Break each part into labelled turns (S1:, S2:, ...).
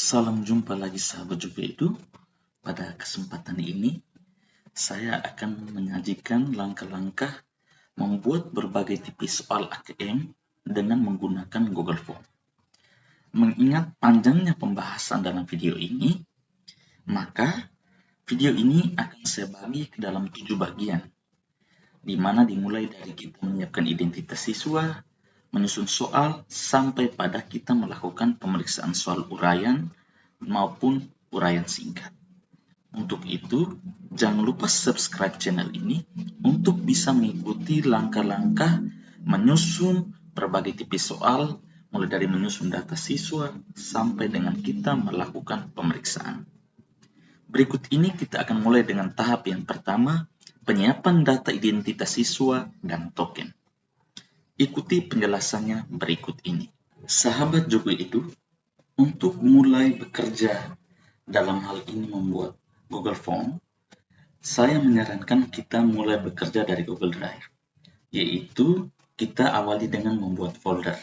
S1: Salam jumpa lagi sahabat Jupedu. Pada kesempatan ini, saya akan menyajikan langkah-langkah membuat berbagai tipis soal ATM dengan menggunakan Google Form. Mengingat panjangnya pembahasan dalam video ini, maka video ini akan saya bagi ke dalam 7 bagian, di mana dimulai dari kita menyiapkan identitas siswa, menyusun soal, sampai pada kita melakukan pemeriksaan soal uraian maupun uraian singkat. Untuk itu, jangan lupa subscribe channel ini untuk bisa mengikuti langkah-langkah menyusun berbagai tipis soal, mulai dari menyusun data siswa sampai dengan kita melakukan pemeriksaan. Berikut ini kita akan mulai dengan tahap yang pertama, penyiapan data identitas siswa dan token. Ikuti penjelasannya berikut ini. Sahabat Jupedu, untuk mulai bekerja dalam hal ini membuat Google Form, saya menyarankan kita mulai bekerja dari Google Drive, yaitu kita awali dengan membuat folder.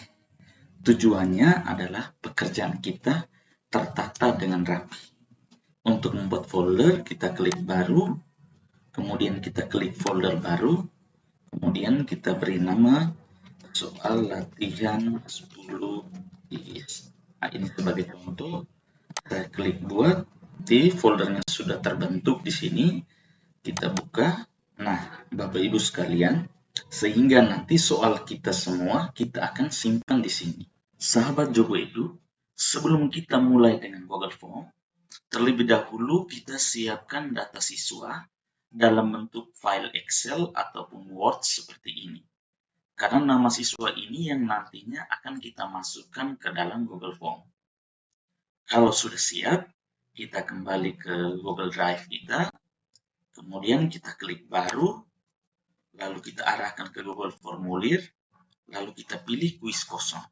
S1: Tujuannya adalah pekerjaan kita tertata dengan rapi. Untuk membuat folder, kita klik baru, kemudian kita klik folder baru, kemudian kita beri nama soal latihan 10 IIS. Nah, ini sebagai contoh, saya klik buat, di foldernya sudah terbentuk di sini, kita buka. Nah, Bapak Ibu sekalian, sehingga nanti soal kita semua kita akan simpan di sini. Sahabat Jupedu, sebelum kita mulai dengan Google Form, terlebih dahulu kita siapkan data siswa dalam bentuk file Excel ataupun Word seperti ini. Karena nama siswa ini yang nantinya akan kita masukkan ke dalam Google Form. Kalau sudah siap, kita kembali ke Google Drive kita, kemudian kita klik baru, lalu kita arahkan ke Google Formulir, lalu kita pilih kuis kosong.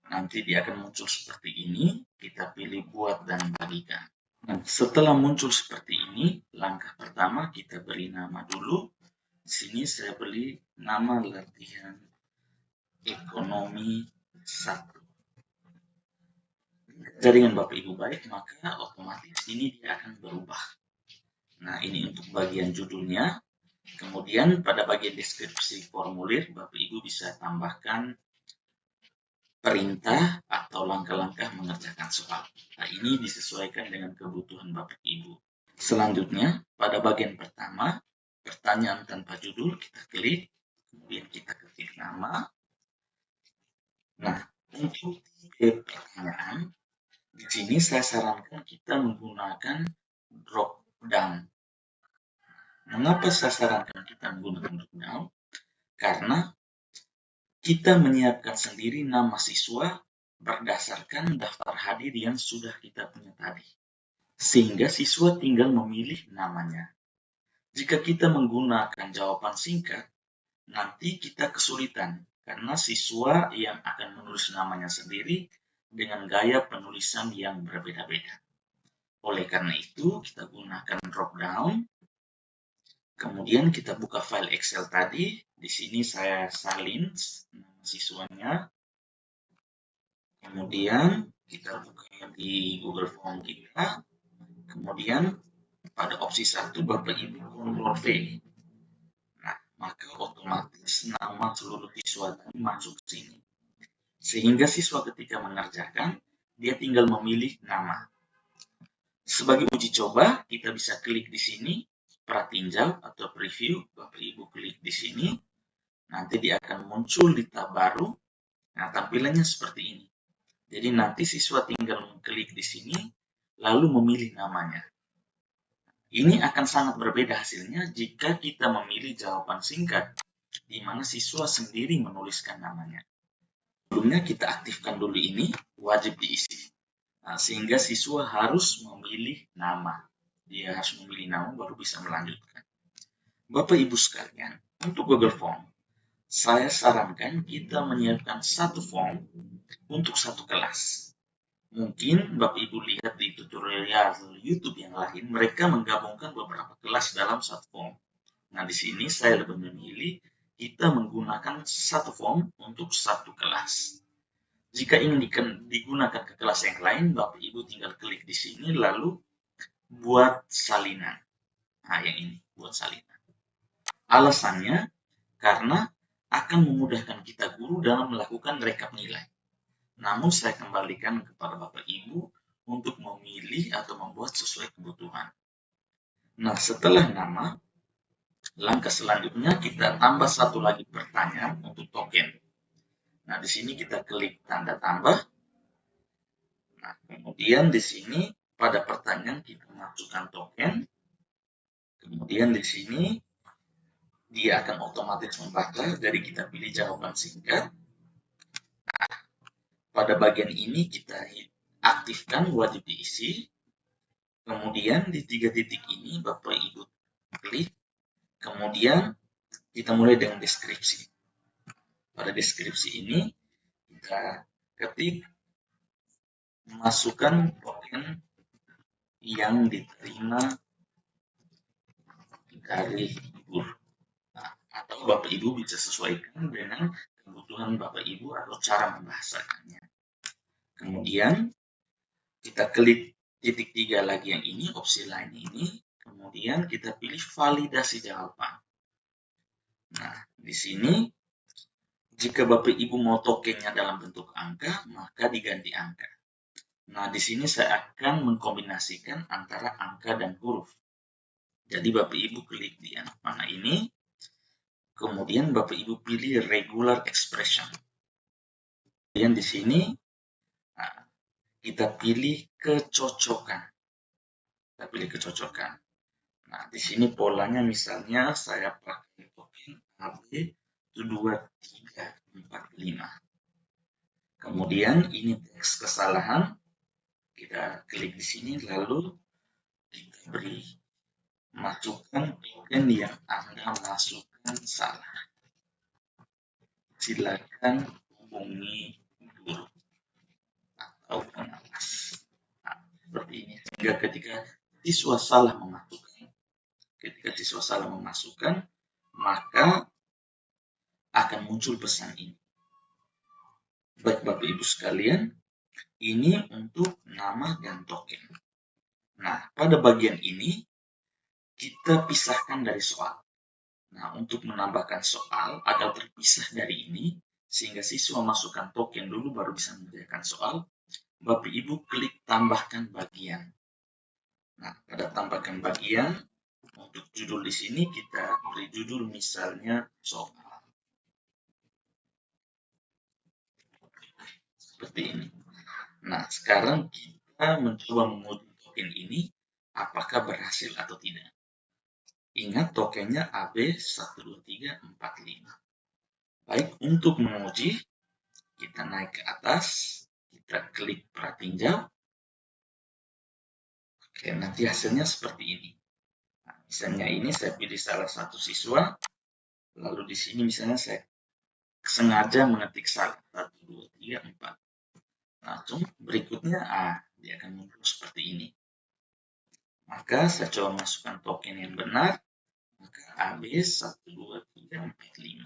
S1: Nanti dia akan muncul seperti ini, kita pilih buat dan bagikan. Nah, setelah muncul seperti ini, langkah pertama kita beri nama dulu. Di sini saya beri nama latihan ekonomi 1. Jaringan Bapak Ibu baik, maka otomatis ini dia akan berubah. Nah, ini untuk bagian judulnya. Kemudian pada bagian deskripsi formulir, Bapak Ibu bisa tambahkan perintah atau langkah-langkah mengerjakan soal. Nah, ini disesuaikan dengan kebutuhan Bapak Ibu. Selanjutnya, pada bagian pertama, pertanyaan tanpa judul, kita klik, kemudian kita ketik nama. Nah, untuk tipe pertanyaan, di sini saya sarankan kita menggunakan drop down. Mengapa saya sarankan kita menggunakan drop down? Karena kita menyiapkan sendiri nama siswa berdasarkan daftar hadir yang sudah kita punya tadi. Sehingga siswa tinggal memilih namanya. Jika kita menggunakan jawaban singkat, nanti kita kesulitan karena siswa yang akan menulis namanya sendiri dengan gaya penulisan yang berbeda-beda. Oleh karena itu, kita gunakan drop down. Kemudian kita buka file Excel tadi. Di sini saya salin nama siswanya. Kemudian kita buka di Google Form kita. Kemudian pada opsi 1 Bapak Ibu Ctrl V. Nah, maka otomatis nama seluruh siswa tadi masuk ke sini. Sehingga siswa ketika mengerjakan, dia tinggal memilih nama. Sebagai uji coba, kita bisa klik di sini, pratinjau atau preview. Bapak Ibu klik di sini, nanti dia akan muncul di tab baru. Nah, tampilannya seperti ini. Jadi nanti siswa tinggal mengklik di sini, lalu memilih namanya. Ini akan sangat berbeda hasilnya jika kita memilih jawaban singkat, di mana siswa sendiri menuliskan namanya. Sebelumnya kita aktifkan dulu ini, wajib diisi. Nah, sehingga siswa harus memilih nama. Dia harus memilih nama baru bisa melanjutkan. Bapak Ibu sekalian, untuk Google Form, saya sarankan kita menyiapkan satu form untuk satu kelas. Mungkin Bapak Ibu lihat di tutorial YouTube yang lain, mereka menggabungkan beberapa kelas dalam satu form. Nah, di sini saya lebih memilih kita menggunakan satu form untuk satu kelas. Jika ingin digunakan ke kelas yang lain, Bapak Ibu tinggal klik di sini lalu buat salinan. Nah, yang ini buat salinan. Alasannya karena akan memudahkan kita guru dalam melakukan rekap nilai. Namun saya kembalikan kepada Bapak Ibu untuk memilih atau membuat sesuai kebutuhan. Nah, setelah nama, langkah selanjutnya kita tambah satu lagi pertanyaan untuk token. Nah, di sini kita klik tanda tambah. Nah, kemudian di sini pada pertanyaan kita masukkan token. Kemudian di sini dia akan otomatis membaca, jadi kita pilih jawaban singkat. Pada bagian ini kita aktifkan wajib diisi. Kemudian di 3 titik ini Bapak Ibu klik. Kemudian kita mulai dengan deskripsi. Pada deskripsi ini kita ketik masukkan token yang diterima dari guru. Nah, atau Bapak Ibu bisa sesuaikan dengan kebutuhan Bapak Ibu atau cara membahasakannya. Kemudian kita klik titik 3 lagi yang ini, opsi lain ini. Kemudian kita pilih validasi jawaban. Nah, di sini jika Bapak Ibu mau tokennya dalam bentuk angka, maka diganti angka. Nah, di sini saya akan mengkombinasikan antara angka dan huruf. Jadi Bapak Ibu klik di yang mana ini, kemudian Bapak Ibu pilih regular expression. Kemudian di sini kita pilih kecocokan. Nah, di sini polanya misalnya saya pakai token AB 2345. Kemudian ini teks kesalahan. Kita klik di sini lalu kita beri masukkan token yang Anda masukkan salah. Silakan hubungi guru atau pengawas. Nah, seperti ini. Sehingga ketika siswa salah memasukkan, maka akan muncul pesan ini. Baik Bapak Ibu sekalian, ini untuk nama dan token. Nah, pada bagian ini kita pisahkan dari soal. Nah, untuk menambahkan soal agar terpisah dari ini, sehingga siswa masukkan token dulu baru bisa mengerjakan soal, Bapak Ibu klik tambahkan bagian. Nah, pada tambahkan bagian, untuk judul di sini kita beri judul misalnya soal. Seperti ini. Nah, sekarang kita mencoba menguji token ini apakah berhasil atau tidak. Ingat tokennya AB12345. Baik, untuk menguji, kita naik ke atas, kita klik pratinjau. Oke, nanti hasilnya seperti ini. Nah, misalnya ini saya pilih salah satu siswa, lalu di sini misalnya saya sengaja mengetik salah 1, 2, 3, 4. Langsung berikutnya dia akan muncul seperti ini. Maka saya coba masukkan token yang benar, maka AB12345.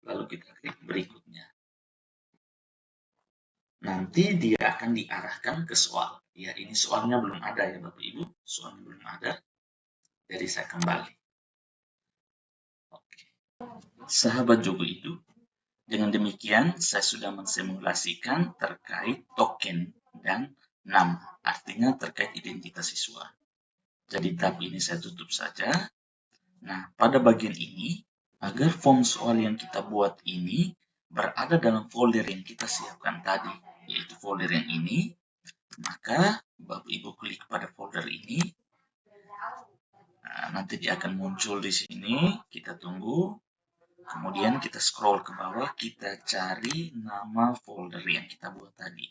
S1: Lalu kita klik berikutnya. Nanti dia akan diarahkan ke soal. Ya, ini soalnya belum ada ya Bapak Ibu, soalnya belum ada. Jadi saya kembali. Oke. Sahabat Jogo Hidup, dengan demikian saya sudah mensimulasikan terkait token dan nama, artinya terkait identitas siswa. Jadi tab ini saya tutup saja. Nah, pada bagian ini, agar form soal yang kita buat ini berada dalam folder yang kita siapkan tadi, yaitu folder yang ini, maka Bapak Ibu klik pada folder ini. Nah, nanti dia akan muncul di sini, kita tunggu. Kemudian kita scroll ke bawah, kita cari nama folder yang kita buat tadi.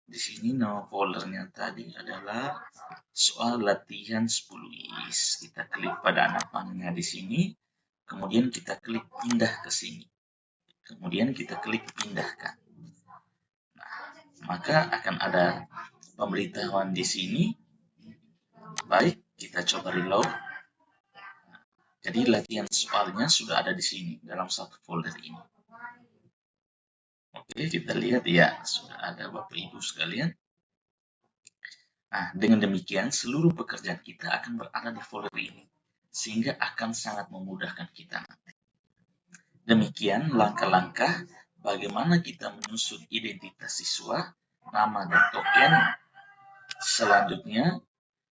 S1: Di sini nama foldernya tadi adalah soal latihan 10 IS. Kita klik pada anak panahnya di sini, kemudian kita klik pindah ke sini. Kemudian kita klik pindahkan. Nah, maka akan ada pemberitahuan di sini. Baik, kita coba reload. Jadi latihan soalnya sudah ada di sini dalam satu folder ini. Oke, kita lihat ya, sudah ada Bapak Ibu sekalian. Nah, dengan demikian seluruh pekerjaan kita akan berada di folder ini, sehingga akan sangat memudahkan kita. Demikian langkah-langkah bagaimana kita menyusun identitas siswa, nama dan token. Selanjutnya,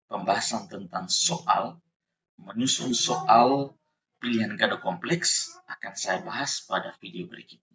S1: pembahasan tentang soal, menyusun soal pilihan ganda kompleks akan saya bahas pada video berikutnya.